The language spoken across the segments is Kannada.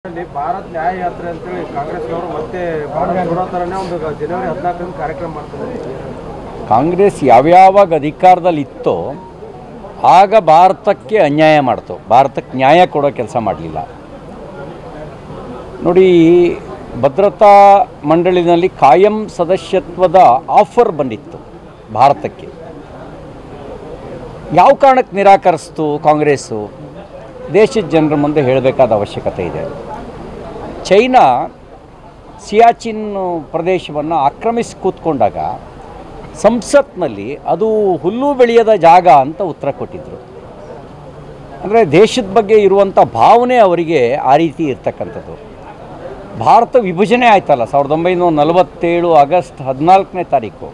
ಭಾರತ್ ನ್ಯಾಯ ಯಾತ್ರೆ ಅಂತೇಳಿ ಕಾಂಗ್ರೆಸ್ನವರು ಮತ್ತೆ ಭಾರತ್ ಜೋಡೋ ಥರನೇ ಒಂದು ಜನವರಿ 14ರಂದು ಕಾರ್ಯಕ್ರಮ ಮಾಡ್ತಾರೆ. ಕಾಂಗ್ರೆಸ್ ಯಾವ್ಯಾವಾಗ ಅಧಿಕಾರದಲ್ಲಿ ಇತ್ತೋ ಆಗ ಭಾರತಕ್ಕೆ ಅನ್ಯಾಯ ಮಾಡ್ತು, ಭಾರತಕ್ಕೆ ನ್ಯಾಯ ಕೊಡೋ ಕೆಲಸ ಮಾಡಲಿಲ್ಲ. ನೋಡಿ, ಭದ್ರತಾ ಮಂಡಳಿನಲ್ಲಿ ಕಾಯಂ ಸದಸ್ಯತ್ವದ ಆಫರ್ ಬಂದಿತ್ತು ಭಾರತಕ್ಕೆ. ಯಾವ ಕಾರಣಕ್ಕೆ ನಿರಾಕರಿಸ್ತು ಕಾಂಗ್ರೆಸ್ಸು? ದೇಶದ ಜನರ ಮುಂದೆ ಹೇಳಬೇಕಾದ ಅವಶ್ಯಕತೆ ಇದೆ. ಚೈನಾ ಸಿಯಾಚಿನ್ ಪ್ರದೇಶವನ್ನು ಆಕ್ರಮಿಸಿ ಕೂತ್ಕೊಂಡಾಗ ಸಂಸತ್ನಲ್ಲಿ ಅದು ಹುಲ್ಲು ಬೆಳೆಯದ ಜಾಗ ಅಂತ ಉತ್ತರ ಕೊಟ್ಟಿದ್ದರು. ಅಂದರೆ ದೇಶದ ಬಗ್ಗೆ ಇರುವಂಥ ಭಾವನೆ ಅವರಿಗೆ ಆ ರೀತಿ ಇರ್ತಕ್ಕಂಥದ್ದು. ಭಾರತ ವಿಭಜನೆ ಆಯ್ತಲ್ಲ 1947 ಆಗಸ್ಟ್ 14ನೇ ತಾರೀಕು.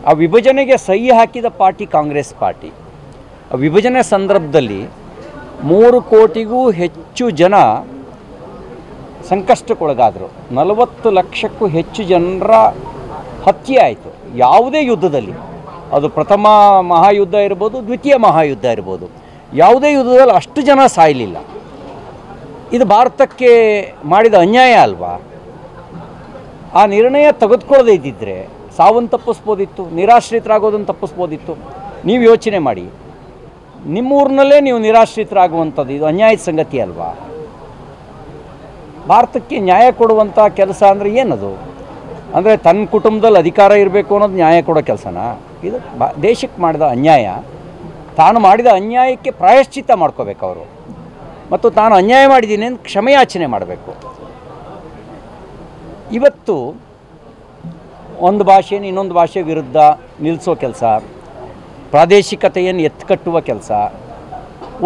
ಆ ವಿಭಜನೆಗೆ ಸಹಿ ಹಾಕಿದ ಪಾರ್ಟಿ ಕಾಂಗ್ರೆಸ್ ಪಾರ್ಟಿ. ಆ ವಿಭಜನೆ ಸಂದರ್ಭದಲ್ಲಿ 3 ಕೋಟಿಗೂ ಹೆಚ್ಚು ಜನ ಸಂಕಷ್ಟಕ್ಕೊಳಗಾದರು. 40 ಲಕ್ಷಕ್ಕೂ ಹೆಚ್ಚು ಜನರ ಹತ್ಯೆ ಆಯಿತು ಯಾವುದೇ ಯುದ್ಧದಲ್ಲಿ. ಅದು ಪ್ರಥಮ ಮಹಾಯುದ್ಧ ಇರ್ಬೋದು, ದ್ವಿತೀಯ ಮಹಾಯುದ್ಧ ಇರ್ಬೋದು, ಯಾವುದೇ ಯುದ್ಧದಲ್ಲಿ ಅಷ್ಟು ಜನ ಸಾಯಲಿಲ್ಲ. ಇದು ಭಾರತಕ್ಕೆ ಮಾಡಿದ ಅನ್ಯಾಯ ಅಲ್ವಾ? ಆ ನಿರ್ಣಯ ತೆಗೆದುಕೊಳ್ಳದೇ ಇದ್ದಿದ್ದರೆ ಸಾವನ್ನು ತಪ್ಪಿಸ್ಬೋದಿತ್ತು, ನಿರಾಶ್ರಿತರಾಗೋದನ್ನು ತಪ್ಪಿಸ್ಬೋದಿತ್ತು. ನೀವು ಯೋಚನೆ ಮಾಡಿ, ನಿಮ್ಮೂರಿನಲ್ಲೇ ನೀವು ನಿರಾಶ್ರಿತರಾಗುವಂಥದ್ದು ಇದು ಅನ್ಯಾಯದ ಸಂಗತಿ ಅಲ್ವಾ? ಭಾರತಕ್ಕೆ ನ್ಯಾಯ ಕೊಡುವಂಥ ಕೆಲಸ ಅಂದರೆ ಏನದು? ಅಂದರೆ ತನ್ನ ಕುಟುಂಬದಲ್ಲಿ ಅಧಿಕಾರ ಇರಬೇಕು ಅನ್ನೋದು ನ್ಯಾಯ ಕೊಡೋ ಕೆಲಸನಾ? ಇದು ದೇಶಕ್ಕೆ ಮಾಡಿದ ಅನ್ಯಾಯ. ತಾನು ಮಾಡಿದ ಅನ್ಯಾಯಕ್ಕೆ ಪ್ರಾಯಶ್ಚಿತ್ತ ಮಾಡ್ಕೋಬೇಕು ಅವರು, ಮತ್ತು ತಾನು ಅನ್ಯಾಯ ಮಾಡಿದ್ದೀನಿ ಅಂತ ಕ್ಷಮೆಯಾಚನೆ ಮಾಡಬೇಕು. ಇವತ್ತು ಒಂದು ಭಾಷೆಯನ್ನು ಇನ್ನೊಂದು ಭಾಷೆ ವಿರುದ್ಧ ನಿಲ್ಲಿಸೋ ಕೆಲಸ, ಪ್ರಾದೇಶಿಕತೆಯನ್ನು ಎತ್ಕಟ್ಟುವ ಕೆಲಸ,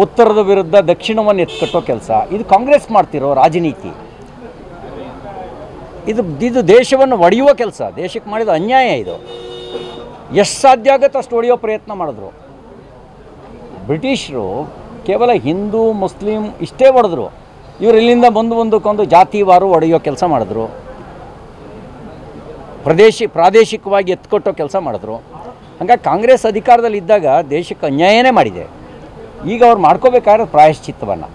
ಉತ್ತರದ ವಿರುದ್ಧ ದಕ್ಷಿಣವನ್ನು ಎತ್ಕಟ್ಟೋ ಕೆಲಸ, ಇದು ಕಾಂಗ್ರೆಸ್ ಮಾಡ್ತಿರೋ ರಾಜನೀತಿ. ಇದು ದೇಶವನ್ನು ಒಡೆಯುವ ಕೆಲಸ, ದೇಶಕ್ಕೆ ಮಾಡಿದ ಅನ್ಯಾಯ. ಇದು ಎಷ್ಟು ಸಾಧ್ಯ ಆಗುತ್ತೆ ಅಷ್ಟು ಒಡೆಯೋ ಪ್ರಯತ್ನ ಮಾಡಿದ್ರು. ಬ್ರಿಟಿಷರು ಕೇವಲ ಹಿಂದೂ ಮುಸ್ಲಿಂ ಇಷ್ಟೇ ಹೊಡೆದ್ರು, ಇವರು ಇಲ್ಲಿಂದ ಒಂದಕ್ಕೊಂದು ಜಾತಿವಾರು ಒಡೆಯೋ ಕೆಲಸ ಮಾಡಿದ್ರು, ಪ್ರಾದೇಶಿಕವಾಗಿ ಎತ್ಕೊಟ್ಟೋ ಕೆಲಸ ಮಾಡಿದ್ರು. ಹಂಗಾಗಿ ಕಾಂಗ್ರೆಸ್ ಅಧಿಕಾರದಲ್ಲಿ ಇದ್ದಾಗ ದೇಶಕ್ಕೆ ಅನ್ಯಾಯನೇ ಮಾಡಿದೆ. ಈಗ ಅವ್ರು ಮಾಡ್ಕೋಬೇಕಾದ್ರೆ ಪ್ರಾಯಶ್ಚಿತ್ತವನ್ನು